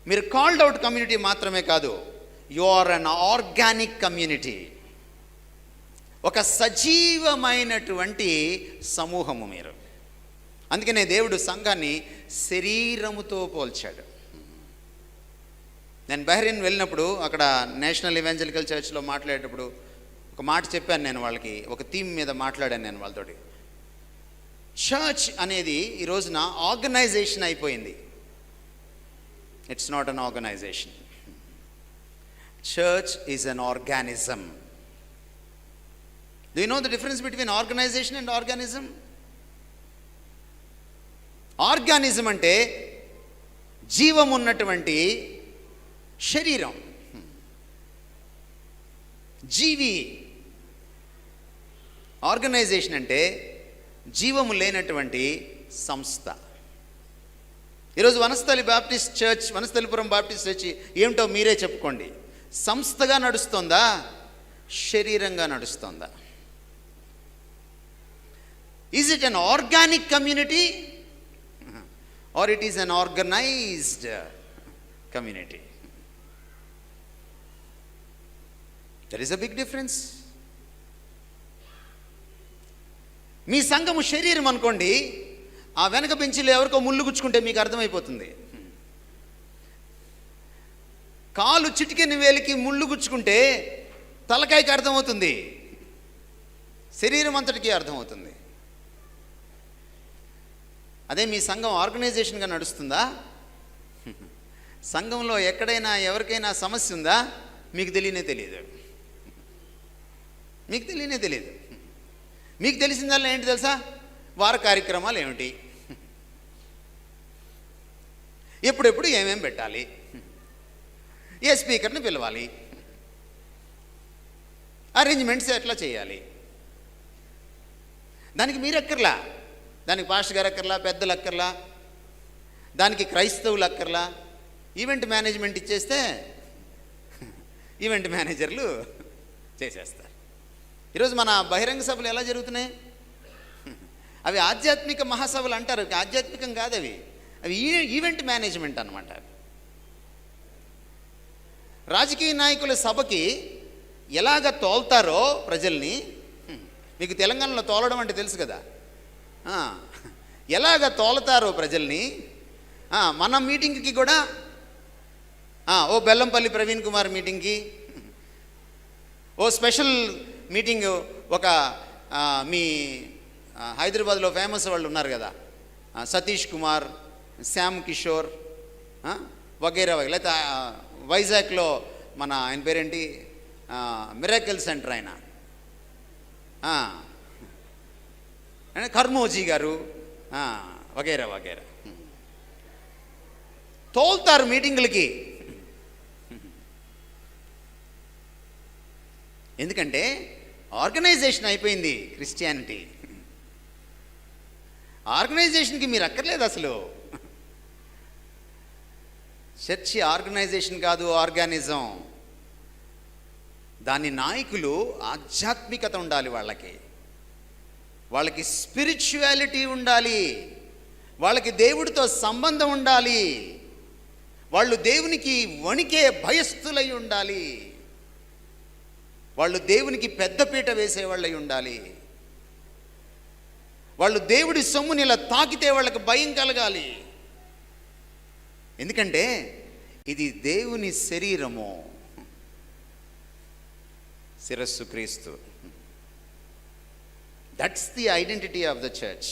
మీరు called out community మాత్రమే కాదు, you are an organic community. ఒక సజీవమైనటువంటి సమూహము మీరు. అందుకనే దేవుడు సంఘాన్ని శరీరముతో పోల్చాడు. నేను బహ్రెయిన్ వెళ్ళినప్పుడు అక్కడ నేషనల్ ఇవాంజలికల్ చర్చ్లో మాట్లాడేటప్పుడు ఒక మాట చెప్పాను నేను వాళ్ళకి, ఒక థీమ్ మీద మాట్లాడాను నేను వాళ్ళతోటి. చర్చ్ అనేది ఈ రోజున ఆర్గనైజేషన్ అయిపోయింది. It's not an organization. Church is an organism. Do you know the difference between organization and organism? Organism అంటే జీవం ఉన్నటువంటి శరీరం, జీవి. ఆర్గనైజేషన్ అంటే జీవము లేనటువంటి సంస్థ. ఈరోజు Vanasthali Baptist church, Vanasthalipuram Baptist church ఏమిటో మీరే చెప్పుకోండి. సంస్థగా నడుస్తోందా, శరీరంగా నడుస్తోందా? Is it an organic community or it is an organized community? There is a big difference. మీ సంఘము శరీరం అనుకోండి, ఆ వెనక బెంచిలో ఎవరికో ముళ్ళు గుచ్చుకుంటే మీకు అర్థమైపోతుంది. కాలు చిటికెని వేలికి ముళ్ళు గుచ్చుకుంటే తలకాయకి అర్థమవుతుంది, శరీరం అంతటికీ అర్థమవుతుంది. అదే మీ సంఘం ఆర్గనైజేషన్గా నడుస్తుందా? సంఘంలో ఎక్కడైనా ఎవరికైనా సమస్య ఉందా? మీకు తెలియనే తెలియదు. మీకు తెలియనే తెలియదు. మీకు తెలిసిందల్లా ఏంటి తెలుసా? వార కార్యక్రమాలు ఏమిటి, ఎప్పుడెప్పుడు ఏమేం పెట్టాలి, ఏ స్పీకర్ని పిలవాలి, అరేంజ్మెంట్స్ ఎట్లా చేయాలి. దానికి మీరు ఎక్కర్లా, దానికి పాస్టర్ గారు అక్కర్లా, పెద్దలు అక్కర్లా, దానికి క్రైస్తవులు అక్కర్లా. ఈవెంట్ మేనేజ్మెంట్ ఇచ్చేస్తే ఈవెంట్ మేనేజర్లు చేసేస్తారు. ఈరోజు మన బహిరంగ సభలు ఎలా జరుగుతున్నాయి? అవి ఆధ్యాత్మిక మహాసభలు అంటారు, ఆధ్యాత్మికం కాదు అవి, అవి ఈవెంట్ మేనేజ్మెంట్ అన్నమాట. రాజకీయ నాయకుల సభకి ఎలాగ తోల్తారో ప్రజల్ని, మీకు తెలంగాణలో తోలడం అంటే తెలుసు కదా, ఎలాగ తోలతారో ప్రజల్ని. మన మీటింగ్కి కూడా ఓ బెల్లంపల్లి ప్రవీణ్ కుమార్ మీటింగ్కి, ఓ స్పెషల్ మీటింగ్, ఒక మీ హైదరాబాద్లో ఫేమస్ వాళ్ళు ఉన్నారు కదా, సతీష్ కుమార్, శ్యామ్ కిషోర్ వగైరా వగైరా. లేకపోతే వైజాగ్లో ఆయన పేరేంటి, మిరాకిల్ సెంటర్ ఆయన కర్మోజీ గారు, వగైరా వగైరా తోల్తారు మీటింగులకి. ఎందుకంటే ఆర్గనైజేషన్ అయిపోయింది క్రిస్టియానిటీ. ఆర్గనైజేషన్కి మీరు అక్కర్లేదు అసలు. చర్చి ఆర్గనైజేషన్ కాదు, ఆర్గానిజం. దాని నాయకులు ఆధ్యాత్మికత ఉండాలి, వాళ్ళకి స్పిరిచువాలిటీ ఉండాలి, వాళ్ళకి దేవుడితో సంబంధం ఉండాలి, వాళ్ళు దేవునికి వణికే భయస్థులై ఉండాలి, వాళ్ళు దేవునికి పెద్దపీట వేసేవాళ్ళై ఉండాలి, వాళ్ళు దేవుడి సొమ్ముని ఇలా తాకితే వాళ్ళకి భయం కలగాలి. ఎందుకంటే ఇది దేవుని శరీరము, శిరస్సు క్రీస్తు. That's the identity of the church.